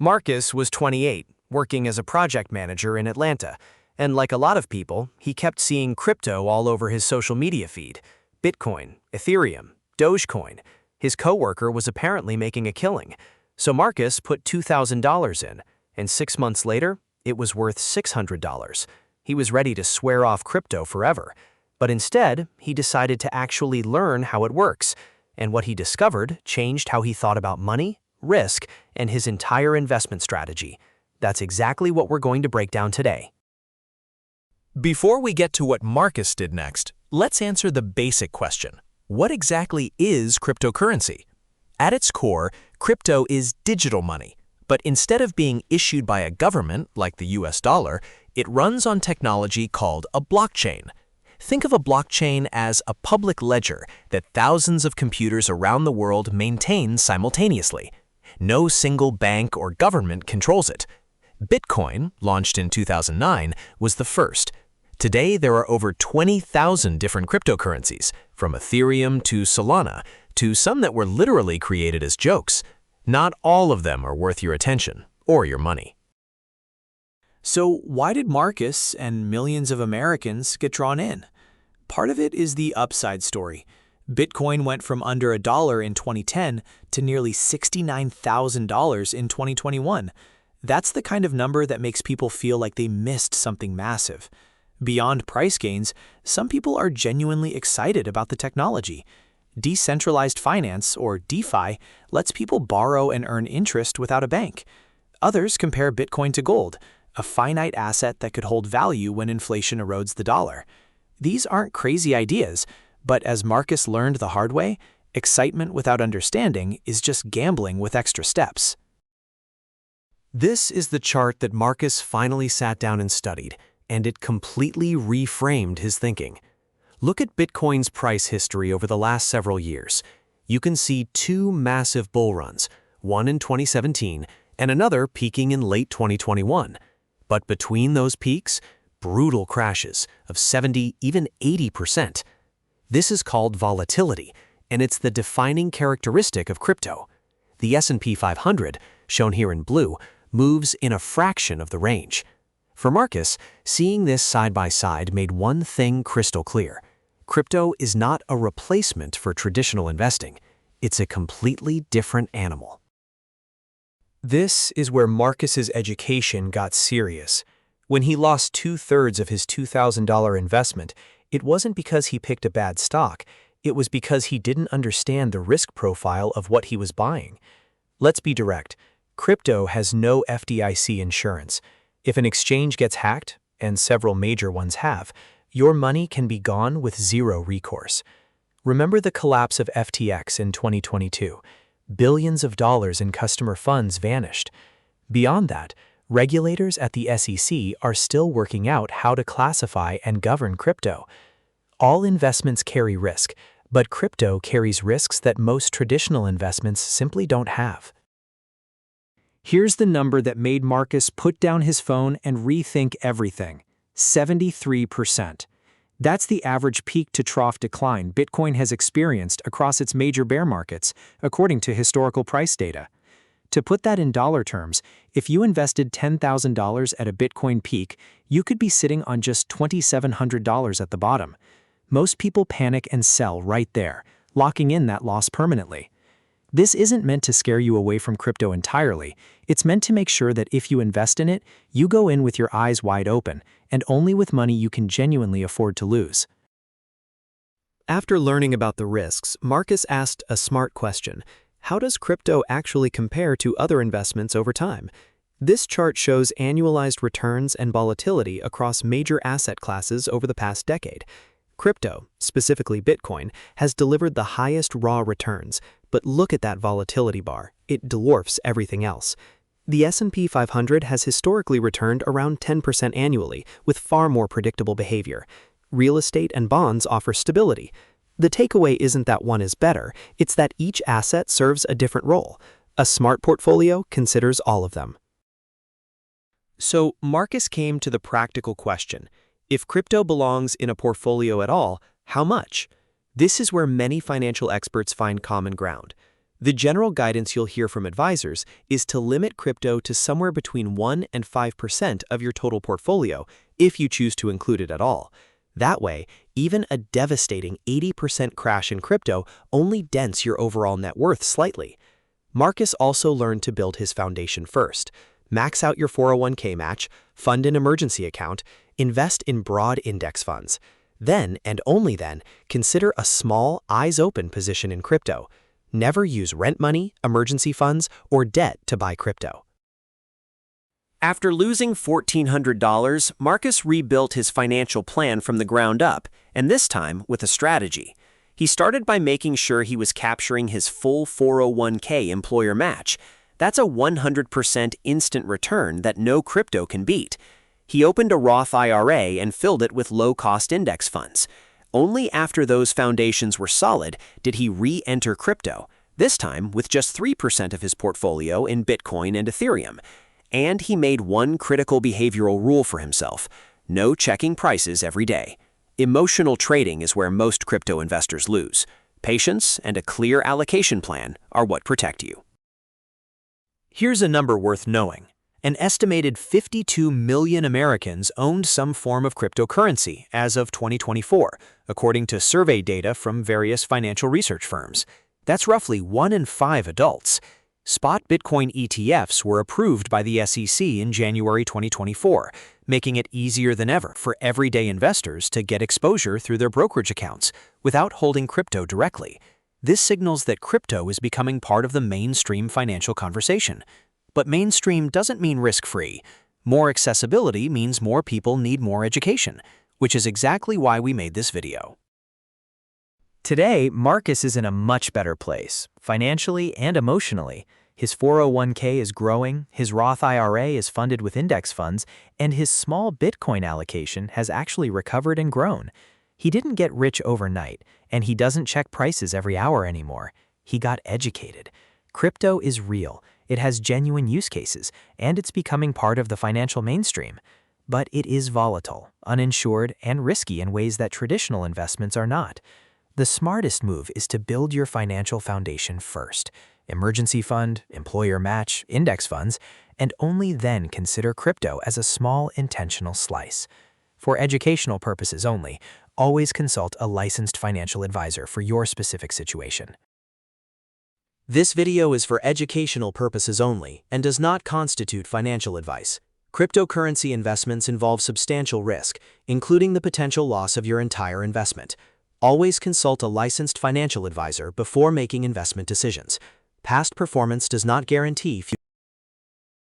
Marcus was 28, working as a project manager in Atlanta, and like a lot of people, he kept seeing crypto all over his social media feed. Bitcoin, Ethereum, Dogecoin. His coworker was apparently making a killing, so Marcus put $2,000 in, and 6 months later, it was worth $600. He was ready to swear off crypto forever, but instead, he decided to actually learn how it works, and what he discovered changed how he thought about money, risk, and his entire investment strategy. That's exactly what we're going to break down today. Before we get to what Marcus did next, let's answer the basic question. What exactly is cryptocurrency? At its core, crypto is digital money, but instead of being issued by a government like the US dollar, it runs on technology called a blockchain. Think of a blockchain as a public ledger that thousands of computers around the world maintain simultaneously. No single bank or government controls it. Bitcoin, launched in 2009, was the first. Today, there are over 20,000 different cryptocurrencies, from Ethereum to Solana, to some that were literally created as jokes. Not all of them are worth your attention or your money. So why did Marcus and millions of Americans get drawn in? Part of it is the upside story. Bitcoin went from under $1 in 2010 to nearly $69,000 in 2021. That's the kind of number that makes people feel like they missed something massive. Beyond price gains, some people are genuinely excited about the technology. Decentralized finance, or DeFi, lets people borrow and earn interest without a bank. Others compare Bitcoin to gold, a finite asset that could hold value when inflation erodes the dollar. These aren't crazy ideas, but as Marcus learned the hard way, excitement without understanding is just gambling with extra steps. This is the chart that Marcus finally sat down and studied, and it completely reframed his thinking. Look at Bitcoin's price history over the last several years. You can see two massive bull runs, one in 2017 and another peaking in late 2021. But between those peaks, brutal crashes of 70, even 80%. This is called volatility, and it's the defining characteristic of crypto. The S&P 500, shown here in blue, moves in a fraction of the range. For Marcus, seeing this side by side made one thing crystal clear. Crypto is not a replacement for traditional investing. It's a completely different animal. This is where Marcus's education got serious. When he lost 2/3 of his $2,000 investment, it wasn't because he picked a bad stock. It was because he didn't understand the risk profile of what he was buying. Let's be direct. Crypto has no FDIC insurance. If an exchange gets hacked, and several major ones have, your money can be gone with zero recourse. Remember the collapse of FTX in 2022. Billions of dollars in customer funds vanished. Beyond that, regulators at the SEC are still working out how to classify and govern crypto. All investments carry risk, but crypto carries risks that most traditional investments simply don't have. Here's the number that made Marcus put down his phone and rethink everything: 73%. That's the average peak-to-trough decline Bitcoin has experienced across its major bear markets, according to historical price data. To put that in dollar terms, if you invested $10,000 at a Bitcoin peak, you could be sitting on just $2,700 at the bottom. Most people panic and sell right there, locking in that loss permanently. This isn't meant to scare you away from crypto entirely. It's meant to make sure that if you invest in it, you go in with your eyes wide open, and only with money you can genuinely afford to lose. After learning about the risks, Marcus asked a smart question. How does crypto actually compare to other investments over time? This chart shows annualized returns and volatility across major asset classes over the past decade. Crypto, specifically Bitcoin, has delivered the highest raw returns, but look at that volatility bar. It dwarfs everything else. The S&P 500 has historically returned around 10% annually, with far more predictable behavior. Real estate and bonds offer stability. The takeaway isn't that one is better, it's that each asset serves a different role. A smart portfolio considers all of them. So Marcus came to the practical question. If crypto belongs in a portfolio at all, how much? This is where many financial experts find common ground. The general guidance you'll hear from advisors is to limit crypto to somewhere between 1 and 5% of your total portfolio if you choose to include it at all. That way, even a devastating 80% crash in crypto only dents your overall net worth slightly. Marcus also learned to build his foundation first. Max out your 401k match, fund an emergency account, invest in broad index funds. Then, and only then, consider a small, eyes-open position in crypto. Never use rent money, emergency funds, or debt to buy crypto. After losing $1,400, Marcus rebuilt his financial plan from the ground up, and this time with a strategy. He started by making sure he was capturing his full 401k employer match. That's a 100% instant return that no crypto can beat. He opened a Roth IRA and filled it with low-cost index funds. Only after those foundations were solid did he re-enter crypto, this time with just 3% of his portfolio in Bitcoin and Ethereum. And he made one critical behavioral rule for himself: no checking prices every day. Emotional trading is where most crypto investors lose. Patience and a clear allocation plan are what protect you. Here's a number worth knowing. An estimated 52 million Americans owned some form of cryptocurrency as of 2024, according to survey data from various financial research firms. That's roughly 1 in 5 adults. Spot Bitcoin ETFs were approved by the SEC in January 2024, making it easier than ever for everyday investors to get exposure through their brokerage accounts without holding crypto directly. This signals that crypto is becoming part of the mainstream financial conversation. But mainstream doesn't mean risk-free. More accessibility means more people need more education, which is exactly why we made this video. Today, Marcus is in a much better place, financially and emotionally. His 401k is growing, his Roth IRA is funded with index funds, and his small Bitcoin allocation has actually recovered and grown. He didn't get rich overnight, and he doesn't check prices every hour anymore. He got educated. Crypto is real. It has genuine use cases, and it's becoming part of the financial mainstream. But it is volatile, uninsured, and risky in ways that traditional investments are not. The smartest move is to build your financial foundation first. Emergency fund, employer match, index funds, and only then consider crypto as a small intentional slice. For educational purposes only, always consult a licensed financial advisor for your specific situation. This video is for educational purposes only and does not constitute financial advice. Cryptocurrency investments involve substantial risk, including the potential loss of your entire investment. Always consult a licensed financial advisor before making investment decisions. Past performance does not guarantee future